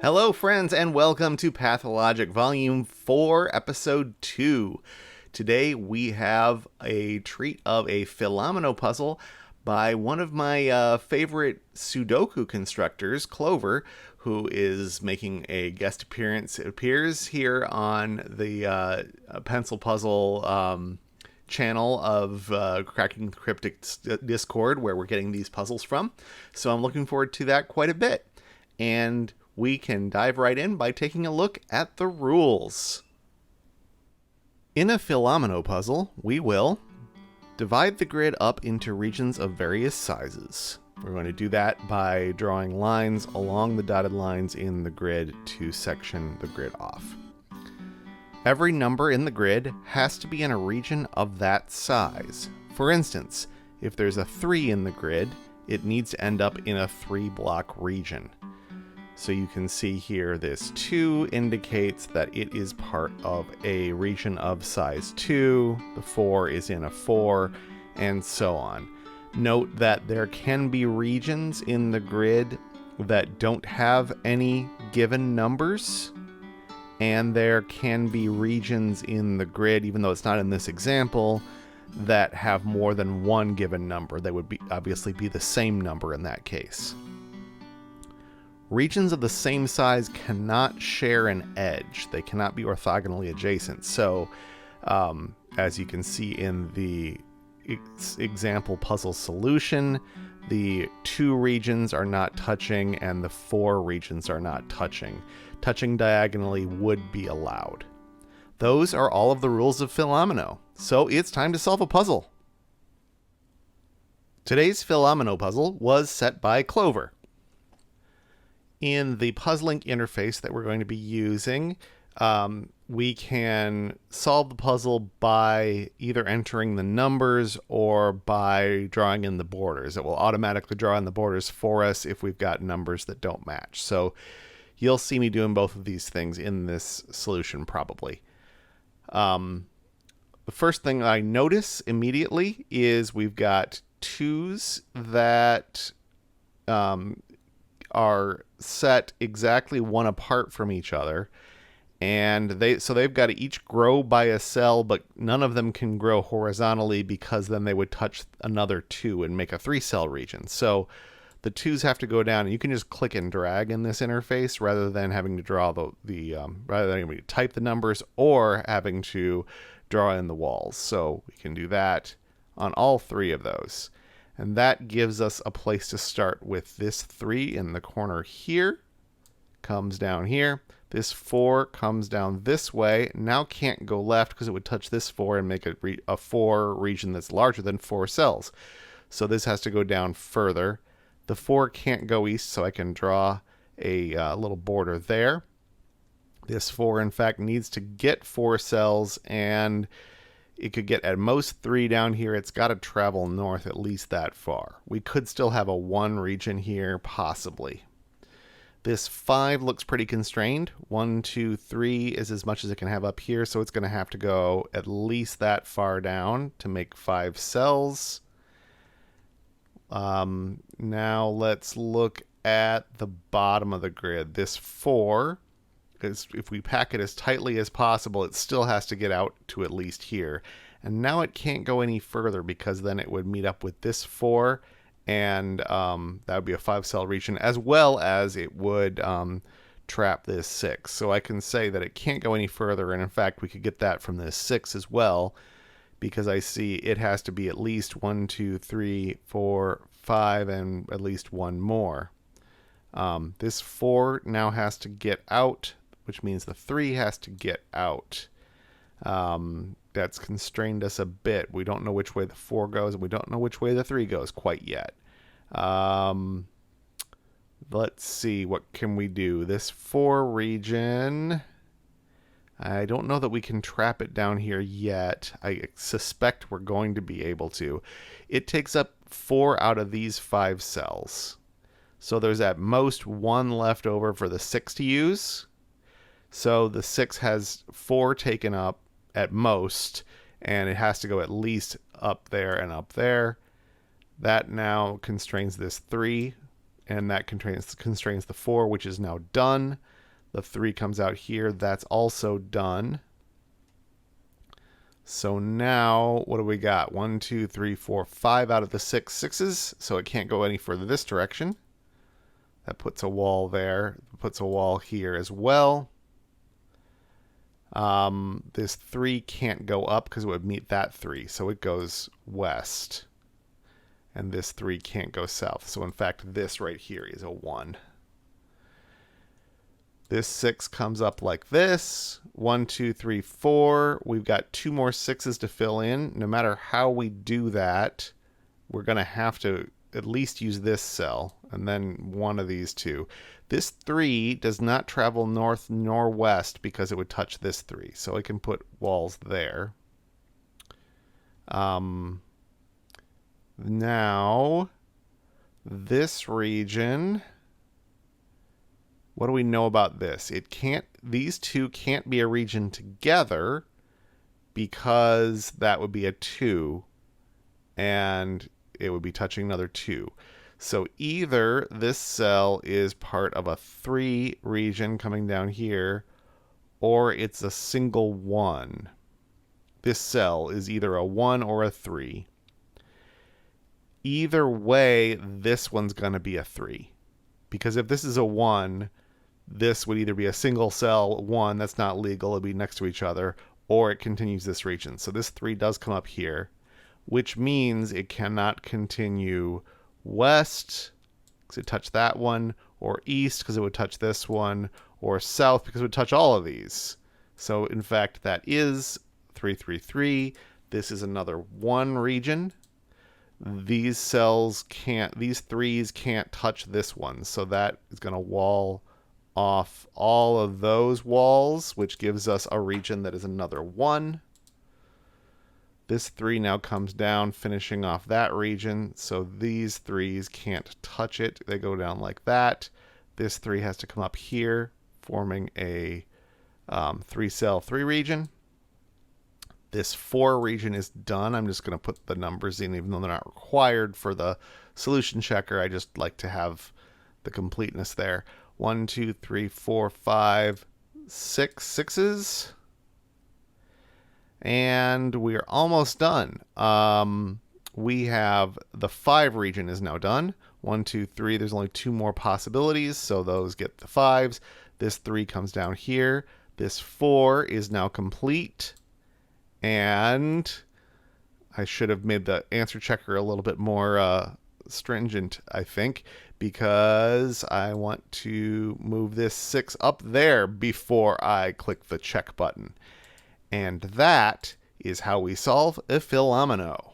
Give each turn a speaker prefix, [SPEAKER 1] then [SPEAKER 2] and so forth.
[SPEAKER 1] Hello, friends, and welcome to Pathologic Volume 4, Episode 2. Today we have a treat of a Fillomino puzzle by one of my favorite Sudoku constructors, Clover, who is making a guest appearance. It appears here on the Pencil Puzzle channel of Cracking the Cryptic Discord, where we're getting these puzzles from. So I'm looking forward to that quite a bit. And we can dive right in by taking a look at the rules. In a Fillomino puzzle, we will divide the grid up into regions of various sizes. We're going to do that by drawing lines along the dotted lines in the grid to section the grid off. Every number in the grid has to be in a region of that size. For instance, if there's a 3 in the grid, it needs to end up in a 3-block region. So you can see here this 2 indicates that it is part of a region of size 2, the 4 is in a 4, and so on. Note that there can be regions in the grid that don't have any given numbers, and there can be regions in the grid, even though it's not in this example, that have more than one given number. They would obviously be the same number in that case. Regions of the same size cannot share an edge. They cannot be orthogonally adjacent. So, as you can see in the example puzzle solution, the 2 regions are not touching and the 4 regions are not touching. Touching diagonally would be allowed. Those are all of the rules of Fillomino. So it's time to solve a puzzle. Today's Fillomino puzzle was set by Clover. In the puzzling interface that we're going to be using, we can solve the puzzle by either entering the numbers or by drawing in the borders. It will automatically draw in the borders for us if we've got numbers that don't match. So you'll see me doing both of these things in this solution probably. The first thing I notice immediately is we've got 2s that are set exactly one apart from each other, and they've got to each grow by a cell, but none of them can grow horizontally because then they would touch another 2 and make a 3-cell region. So the 2s have to go down, and you can just click and drag in this interface rather than having to draw rather than having to type the numbers or having to draw in the walls. So we can do that on all 3 of those. And that gives us a place to start with this 3 in the corner here. Comes down here. This 4 comes down this way. Now can't go left because it would touch this 4 and make a 4 region that's larger than 4 cells. So this has to go down further. The 4 can't go east, so I can draw a little border there. This 4, in fact, needs to get 4 cells, and it could get at most 3 down here. It's got to travel north at least that far. We could still have a 1 region here, possibly. This 5 looks pretty constrained. 1, 2, 3 is as much as it can have up here, so it's going to have to go at least that far down to make 5 cells. Now let's look at the bottom of the grid. This 4, because if we pack it as tightly as possible, it still has to get out to at least here. And now it can't go any further because then it would meet up with this 4, and that would be a 5-cell region, as well as it would trap this 6. So I can say that it can't go any further, and in fact we could get that from this 6 as well, because I see it has to be at least 1, 2, 3, 4, 5, and at least 1 more. This 4 now has to get out, which means the 3 has to get out. That's constrained us a bit. We don't know which way the 4 goes, and we don't know which way the 3 goes quite yet. Let's see, what can we do? This 4 region, I don't know that we can trap it down here yet. I suspect we're going to be able to. It takes up 4 out of these 5 cells. So there's at most 1 left over for the 6 to use. So the 6 has 4 taken up at most, and it has to go at least up there and up there. That now constrains this 3, and that constrains the 4, which is now done. The 3 comes out here. That's also done. So now, what do we got? 1, 2, 3, 4, 5 out of the 6 sixes. So it can't go any further this direction. That puts a wall there. Puts a wall here as well. This 3 can't go up because it would meet that 3. So it goes west. And this 3 can't go south. So in fact, this right here is a 1. This 6 comes up like this. 1, 2, 3, 4. We've got 2 more 6s to fill in. No matter how we do that, we're going to have to at least use this cell and then one of these 2. This 3 does not travel north nor west because it would touch this 3. So I can put walls there. Now, this region... What do we know about this? It can't, these 2 can't be a region together because that would be a 2 and it would be touching another 2. So either this cell is part of a 3 region coming down here, or it's a single 1. This cell is either a 1 or a 3. Either way, this one's going to be a 3. Because if this is a 1, this would either be a single cell 1 that's not legal, it'd be next to each other, or it continues this region. So this 3 does come up here, which means it cannot continue west because it touched that one, or east because it would touch this one, or south because it would touch all of these. So in fact, that is 3, 3, 3. This is another 1 region. These cells can't, these 3s can't touch this one. So that is going to wall off all of those walls, which gives us a region that is another 1. This 3 now comes down, finishing off that region. So these 3s can't touch it. They go down like that. This 3 has to come up here, forming a 3-cell 3 region. This 4 region is done. I'm just going to put the numbers in, even though they're not required for the solution checker. I just like to have the completeness there. 1, 2, 3, 4, 5, 6 sixes. And we're almost done. We have the 5 region is now done. 1, 2, 3. There's only 2 more possibilities, so those get the 5s. This 3 comes down here. This 4 is now complete. And I should have made the answer checker a little bit more stringent, I think, because I want to move this 6 up there before I click the check button. And that is how we solve a Fillomino.